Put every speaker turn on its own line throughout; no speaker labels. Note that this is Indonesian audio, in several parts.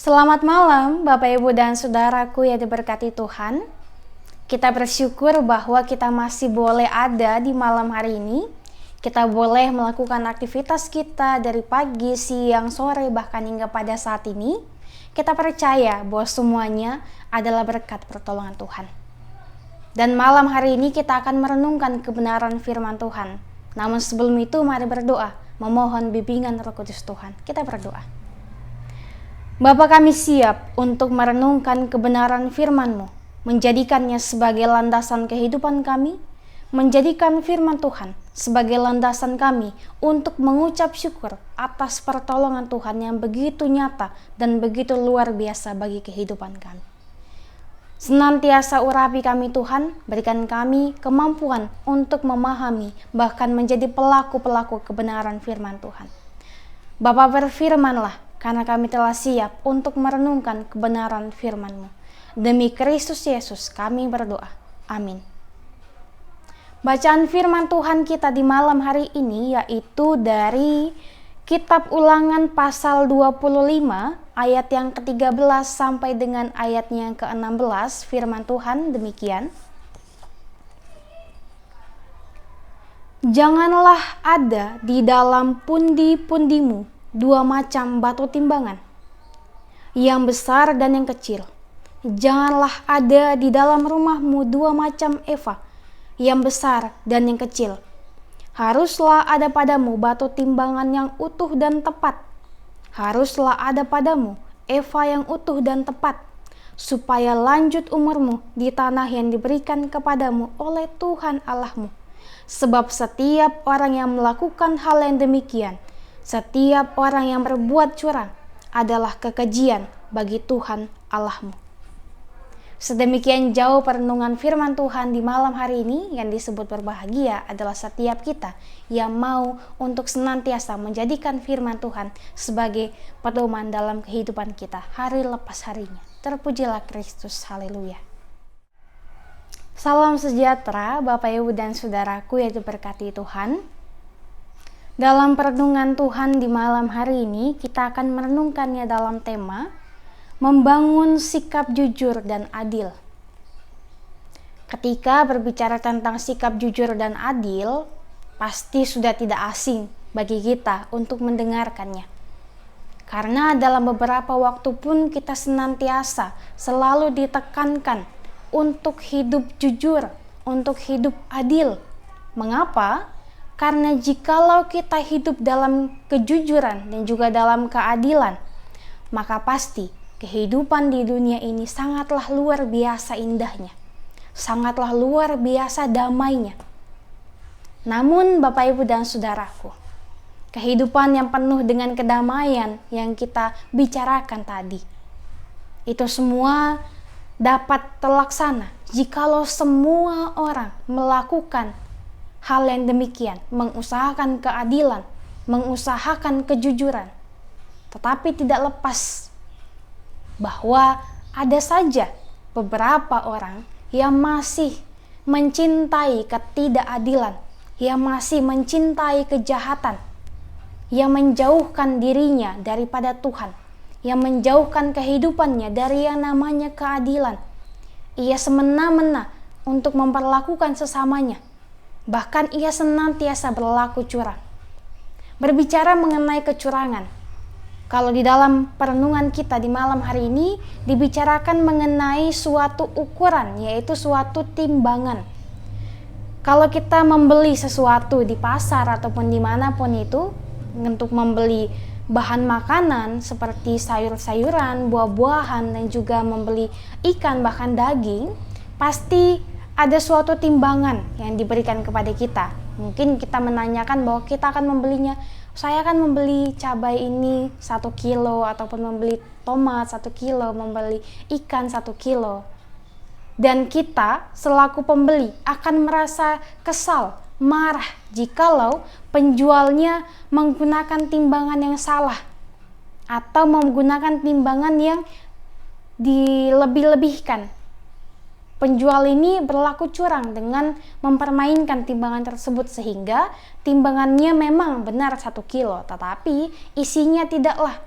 Selamat malam Bapak Ibu dan Saudaraku yang diberkati Tuhan. Kita bersyukur bahwa kita masih boleh ada di malam hari ini. Kita boleh melakukan aktivitas kita dari pagi, siang, sore, bahkan hingga pada saat ini. Kita percaya bahwa semuanya adalah berkat pertolongan Tuhan. Dan malam hari ini kita akan merenungkan kebenaran firman Tuhan. Namun sebelum itu mari berdoa, memohon bimbingan Roh Kudus Tuhan. Kita berdoa. Bapa, kami siap untuk merenungkan kebenaran firman-Mu, menjadikannya sebagai landasan kehidupan kami, menjadikan firman Tuhan sebagai landasan kami untuk mengucap syukur atas pertolongan Tuhan yang begitu nyata dan begitu luar biasa bagi kehidupan kami. Senantiasa urapi kami Tuhan, berikan kami kemampuan untuk memahami bahkan menjadi pelaku-pelaku kebenaran firman Tuhan. Bapa, berfirmanlah, karena kami telah siap untuk merenungkan kebenaran firman-Mu. Demi Kristus Yesus kami berdoa. Amin. Bacaan firman Tuhan kita di malam hari ini yaitu dari Kitab Ulangan pasal 25 ayat yang ke-13 sampai dengan ayatnya yang ke-16. Firman Tuhan demikian. Janganlah ada di dalam pundi-pundimu dua macam batu timbangan, yang besar dan yang kecil. Janganlah ada di dalam rumahmu dua macam eva, yang besar dan yang kecil. Haruslah ada padamu batu timbangan yang utuh dan tepat. Haruslah ada padamu eva yang utuh dan tepat, supaya lanjut umurmu di tanah yang diberikan kepadamu oleh Tuhan Allahmu. Sebab setiap orang yang melakukan hal yang demikian, setiap orang yang berbuat curang adalah kekejian bagi Tuhan Allahmu. Sedemikian jauh perenungan firman Tuhan di malam hari ini. Yang disebut berbahagia adalah setiap kita yang mau untuk senantiasa menjadikan firman Tuhan sebagai pedoman dalam kehidupan kita hari lepas harinya. Terpujilah Kristus, haleluya. Salam sejahtera Bapak Ibu dan Saudaraku yang diberkati Tuhan. Dalam perenungan Tuhan di malam hari ini, kita akan merenungkannya dalam tema membangun sikap jujur dan adil. Ketika berbicara tentang sikap jujur dan adil, pasti sudah tidak asing bagi kita untuk mendengarkannya. Karena dalam beberapa waktu pun kita senantiasa selalu ditekankan untuk hidup jujur, untuk hidup adil. Mengapa? Karena jikalau kita hidup dalam kejujuran dan juga dalam keadilan, maka pasti kehidupan di dunia ini sangatlah luar biasa indahnya, sangatlah luar biasa damainya. Namun Bapak Ibu dan Saudaraku, kehidupan yang penuh dengan kedamaian yang kita bicarakan tadi, itu semua dapat terlaksana jikalau semua orang melakukan hal yang demikian, mengusahakan keadilan, mengusahakan kejujuran. Tetapi tidak lepas bahwa ada saja beberapa orang yang masih mencintai ketidakadilan, yang masih mencintai kejahatan, yang menjauhkan dirinya daripada Tuhan, yang menjauhkan kehidupannya dari yang namanya keadilan. Ia semena-mena untuk memperlakukan sesamanya. Bahkan ia senantiasa berlaku curang. Berbicara mengenai kecurangan, kalau di dalam perenungan kita di malam hari ini dibicarakan mengenai suatu ukuran, yaitu suatu timbangan. Kalau kita membeli sesuatu di pasar ataupun dimanapun itu, untuk membeli bahan makanan seperti sayur-sayuran, buah-buahan, dan juga membeli ikan bahkan daging, pasti ada suatu timbangan yang diberikan kepada kita. Mungkin kita menanyakan bahwa kita akan membelinya, saya akan membeli cabai ini 1 kilo, ataupun membeli tomat 1 kilo, membeli ikan 1 kilo. Dan kita selaku pembeli akan merasa kesal, marah jikalau penjualnya menggunakan timbangan yang salah atau menggunakan timbangan yang dilebih-lebihkan. Penjual ini berlaku curang dengan mempermainkan timbangan tersebut sehingga timbangannya memang benar 1 kilo, tetapi isinya tidaklah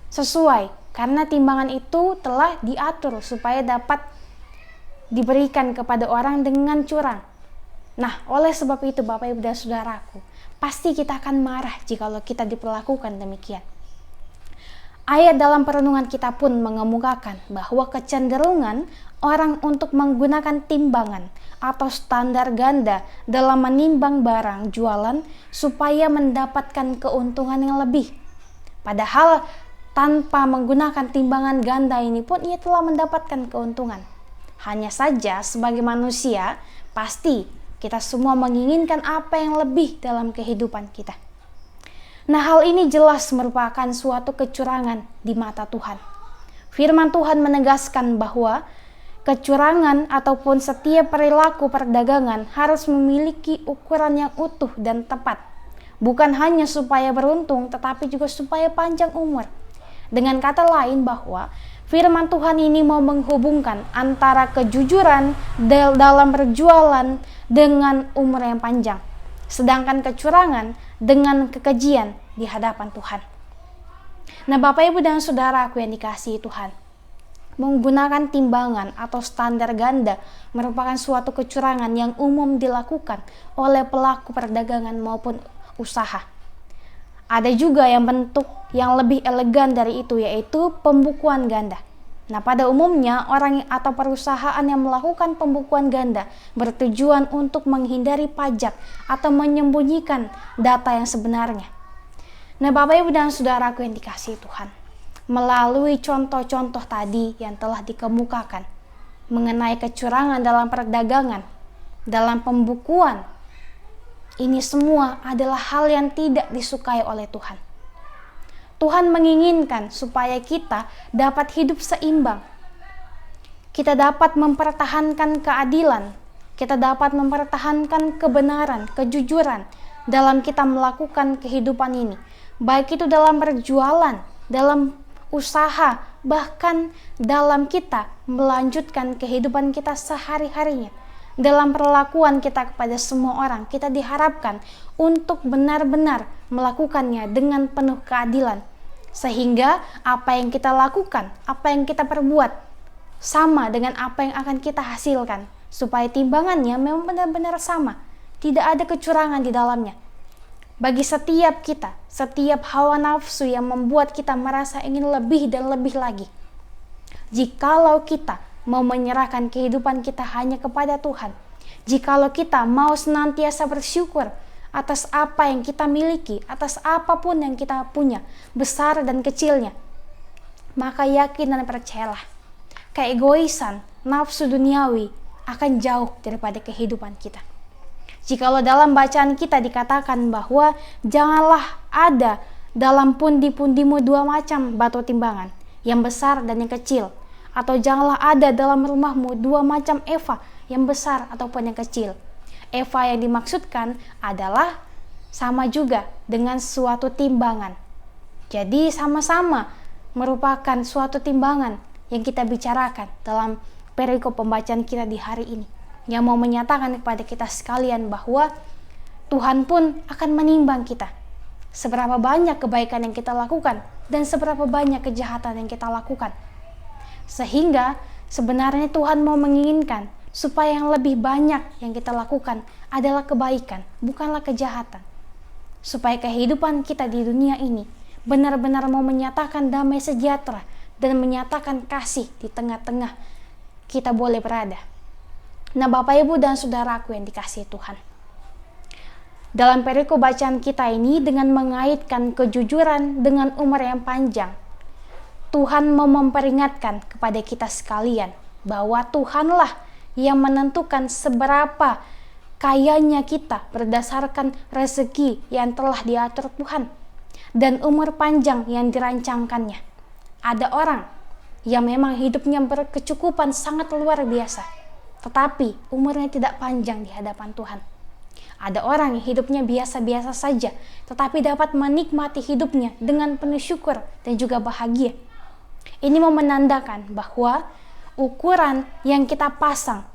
sesuai, karena timbangan itu telah diatur supaya dapat diberikan kepada orang dengan curang. Nah, oleh sebab itu Bapak Ibu dan Saudaraku, pasti kita akan marah jikalau kita diperlakukan demikian. Ayat dalam perenungan kita pun mengemukakan bahwa kecenderungan orang untuk menggunakan timbangan atau standar ganda dalam menimbang barang jualan supaya mendapatkan keuntungan yang lebih. Padahal tanpa menggunakan timbangan ganda ini pun ia telah mendapatkan keuntungan. Hanya saja sebagai manusia, pasti kita semua menginginkan apa yang lebih dalam kehidupan kita. Nah, hal ini jelas merupakan suatu kecurangan di mata Tuhan. Firman Tuhan menegaskan bahwa kecurangan ataupun setiap perilaku perdagangan harus memiliki ukuran yang utuh dan tepat. Bukan hanya supaya beruntung, tetapi juga supaya panjang umur. Dengan kata lain bahwa firman Tuhan ini mau menghubungkan antara kejujuran dalam berjualan dengan umur yang panjang. Sedangkan kecurangan dengan kekejian di hadapan Tuhan. Nah, Bapak Ibu dan Saudaraku yang dikasihi Tuhan, menggunakan timbangan atau standar ganda merupakan suatu kecurangan yang umum dilakukan oleh pelaku perdagangan maupun usaha. Ada juga yang bentuk yang lebih elegan dari itu, yaitu pembukuan ganda. Nah, pada umumnya orang atau perusahaan yang melakukan pembukuan ganda bertujuan untuk menghindari pajak atau menyembunyikan data yang sebenarnya. Nah, Bapak Ibu dan Saudaraku yang dikasihi Tuhan, melalui contoh-contoh tadi yang telah dikemukakan mengenai kecurangan dalam perdagangan, dalam pembukuan, ini semua adalah hal yang tidak disukai oleh Tuhan. Tuhan menginginkan supaya kita dapat hidup seimbang. Kita dapat mempertahankan keadilan. Kita dapat mempertahankan kebenaran, kejujuran dalam kita melakukan kehidupan ini. Baik itu dalam berjualan, dalam usaha, bahkan dalam kita melanjutkan kehidupan kita sehari-harinya. Dalam perlakuan kita kepada semua orang, kita diharapkan untuk benar-benar melakukannya dengan penuh keadilan. Sehingga apa yang kita lakukan, apa yang kita perbuat, sama dengan apa yang akan kita hasilkan. Supaya timbangannya memang benar-benar sama. Tidak ada kecurangan di dalamnya. Bagi setiap kita, setiap hawa nafsu yang membuat kita merasa ingin lebih dan lebih lagi. Jikalau kita mau menyerahkan kehidupan kita hanya kepada Tuhan, jikalau kita mau senantiasa bersyukur atas apa yang kita miliki, atas apapun yang kita punya, besar dan kecilnya, maka yakin dan percayalah, keegoisan, nafsu duniawi akan jauh daripada kehidupan kita. Jikalau dalam bacaan kita dikatakan bahwa janganlah ada dalam pundi-pundimu dua macam batu timbangan, yang besar dan yang kecil, atau janganlah ada dalam rumahmu dua macam eva, yang besar ataupun yang kecil. Eva yang dimaksudkan adalah sama juga dengan suatu timbangan. Jadi sama-sama merupakan suatu timbangan yang kita bicarakan dalam perikop pembacaan kita di hari ini, yang mau menyatakan kepada kita sekalian bahwa Tuhan pun akan menimbang kita. Seberapa banyak kebaikan yang kita lakukan dan seberapa banyak kejahatan yang kita lakukan. Sehingga sebenarnya Tuhan mau menginginkan supaya yang lebih banyak yang kita lakukan adalah kebaikan, bukanlah kejahatan. Supaya kehidupan kita di dunia ini benar-benar mau menyatakan damai sejahtera dan menyatakan kasih di tengah-tengah kita boleh berada. Nah, Bapak Ibu dan Saudaraku yang dikasihi Tuhan, dalam perikop bacaan kita ini dengan mengaitkan kejujuran dengan umur yang panjang, Tuhan mau memperingatkan kepada kita sekalian bahwa Tuhanlah yang menentukan seberapa kayanya kita berdasarkan rezeki yang telah diatur Tuhan dan umur panjang yang dirancangkannya. Ada orang yang memang hidupnya berkecukupan sangat luar biasa, tetapi umurnya tidak panjang di hadapan Tuhan. Ada orang yang hidupnya biasa-biasa saja, tetapi dapat menikmati hidupnya dengan penuh syukur dan juga bahagia. Ini mau menandakan bahwa ukuran yang kita pasang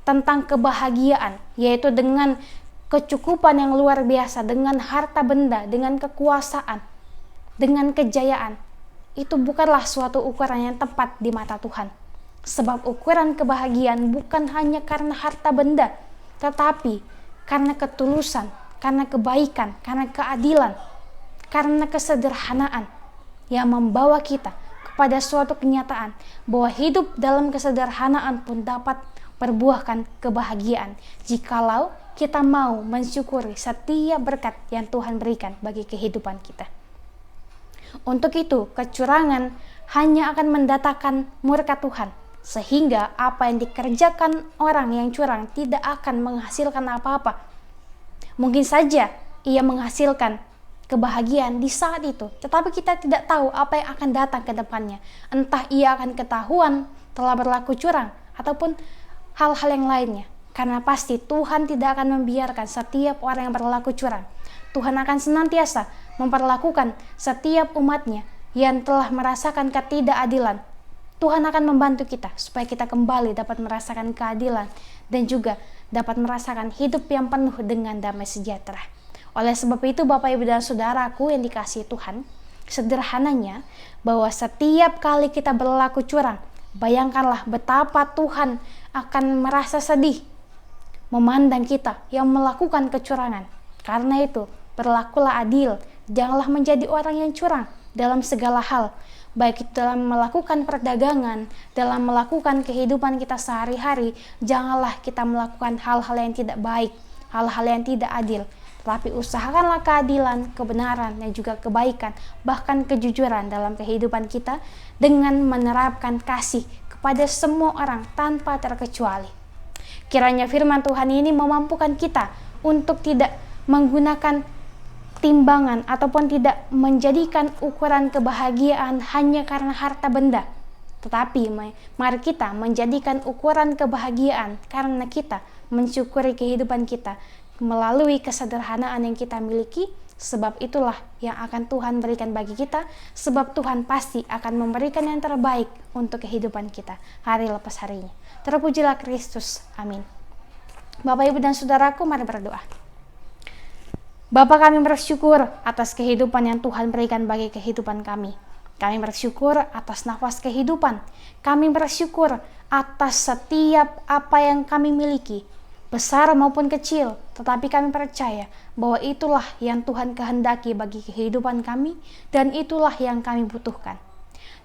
tentang kebahagiaan, yaitu dengan kecukupan yang luar biasa, dengan harta benda, dengan kekuasaan, dengan kejayaan, itu bukanlah suatu ukuran yang tepat di mata Tuhan. Sebab ukuran kebahagiaan bukan hanya karena harta benda, tetapi karena ketulusan, karena kebaikan, karena keadilan, karena kesederhanaan yang membawa kita kepada suatu kenyataan bahwa hidup dalam kesederhanaan pun dapat berbuahkan kebahagiaan jikalau kita mau mensyukuri setiap berkat yang Tuhan berikan bagi kehidupan kita. Untuk itu, kecurangan hanya akan mendatangkan murka Tuhan, sehingga apa yang dikerjakan orang yang curang tidak akan menghasilkan apa-apa. Mungkin saja ia menghasilkan kebahagiaan di saat itu, tetapi kita tidak tahu apa yang akan datang ke depannya. Entah ia akan ketahuan telah berlaku curang ataupun hal-hal yang lainnya. Karena pasti Tuhan tidak akan membiarkan setiap orang yang berlaku curang. Tuhan akan senantiasa memperlakukan setiap umatnya yang telah merasakan ketidakadilan. Tuhan akan membantu kita supaya kita kembali dapat merasakan keadilan dan juga dapat merasakan hidup yang penuh dengan damai sejahtera. Oleh sebab itu, Bapak, Ibu, dan Saudaraku yang dikasihi Tuhan, sederhananya bahwa setiap kali kita berlaku curang, bayangkanlah betapa Tuhan akan merasa sedih memandang kita yang melakukan kecurangan. Karena itu, berlakulah adil, janganlah menjadi orang yang curang dalam segala hal, baik itu dalam melakukan perdagangan, dalam melakukan kehidupan kita sehari-hari. Janganlah kita melakukan hal-hal yang tidak baik, hal-hal yang tidak adil, tetapi usahakanlah keadilan, kebenaran, dan juga kebaikan, bahkan kejujuran dalam kehidupan kita dengan menerapkan kasih kepada semua orang tanpa terkecuali. Kiranya firman Tuhan ini memampukan kita untuk tidak menggunakan timbangan ataupun tidak menjadikan ukuran kebahagiaan hanya karena harta benda. Tetapi mari kita menjadikan ukuran kebahagiaan karena kita mensyukuri kehidupan kita melalui kesederhanaan yang kita miliki, sebab itulah yang akan Tuhan berikan bagi kita, sebab Tuhan pasti akan memberikan yang terbaik untuk kehidupan kita hari lepas harinya. Terpujilah Kristus. Amin. Bapak, Ibu, dan Saudaraku, mari berdoa. Bapa, kami bersyukur atas kehidupan yang Tuhan berikan bagi kehidupan kami. Kami bersyukur atas nafas kehidupan. Kami bersyukur atas setiap apa yang kami miliki, besar maupun kecil, tetapi kami percaya bahwa itulah yang Tuhan kehendaki bagi kehidupan kami dan itulah yang kami butuhkan.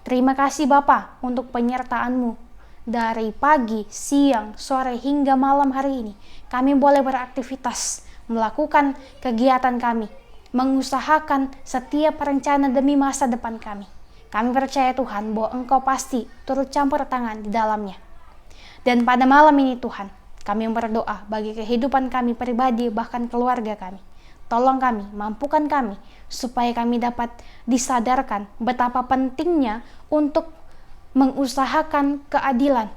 Terima kasih Bapa untuk penyertaan-Mu. Dari pagi, siang, sore hingga malam hari ini, kami boleh beraktivitas, melakukan kegiatan kami, mengusahakan setiap rencana demi masa depan kami. Kami percaya Tuhan bahwa Engkau pasti turut campur tangan di dalamnya. Dan pada malam ini Tuhan, kami berdoa bagi kehidupan kami pribadi, bahkan keluarga kami. Tolong kami, mampukan kami, supaya kami dapat disadarkan betapa pentingnya untuk mengusahakan keadilan,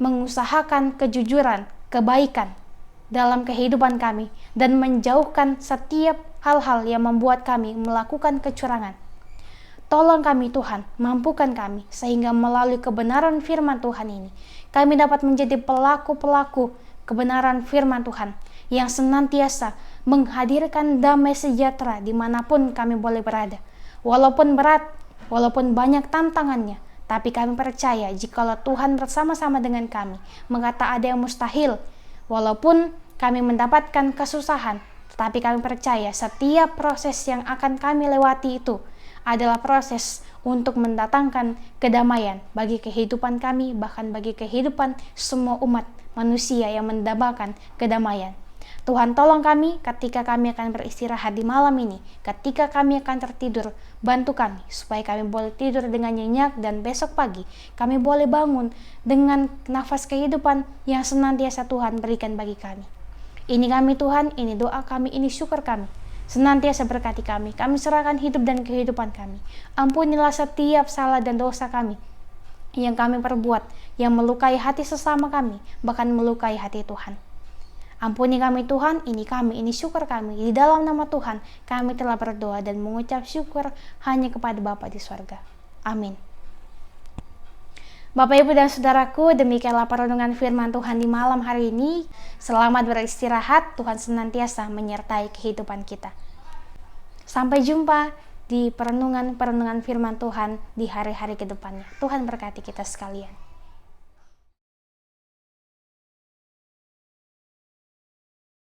mengusahakan kejujuran, kebaikan dalam kehidupan kami, dan menjauhkan setiap hal-hal yang membuat kami melakukan kecurangan. Tolong kami Tuhan, mampukan kami, sehingga melalui kebenaran firman Tuhan ini, kami dapat menjadi pelaku-pelaku kebenaran firman Tuhan, yang senantiasa menghadirkan damai sejahtera dimanapun kami boleh berada. Walaupun berat, walaupun banyak tantangannya, tapi kami percaya jikalau Tuhan bersama-sama dengan kami, maka tak ada yang mustahil. Walaupun kami mendapatkan kesusahan, tetapi kami percaya setiap proses yang akan kami lewati itu adalah proses untuk mendatangkan kedamaian bagi kehidupan kami, bahkan bagi kehidupan semua umat manusia yang mendambakan kedamaian. Tuhan, tolong kami ketika kami akan beristirahat di malam ini, ketika kami akan tertidur, bantu kami supaya kami boleh tidur dengan nyenyak, dan besok pagi kami boleh bangun dengan nafas kehidupan yang senantiasa Tuhan berikan bagi kami. Ini kami Tuhan, ini doa kami, ini syukur kami. Senantiasa berkati kami, kami serahkan hidup dan kehidupan kami. Ampunilah setiap salah dan dosa kami yang kami perbuat, yang melukai hati sesama kami, bahkan melukai hati Tuhan. Ampuni kami Tuhan, ini syukur kami. Di dalam nama Tuhan, kami telah berdoa dan mengucap syukur hanya kepada Bapa di surga. Amin. Bapak, Ibu, dan Saudaraku, demikianlah perenungan firman Tuhan di malam hari ini. Selamat beristirahat, Tuhan senantiasa menyertai kehidupan kita. Sampai jumpa di perenungan-perenungan firman Tuhan di hari-hari ke depannya. Tuhan berkati kita sekalian.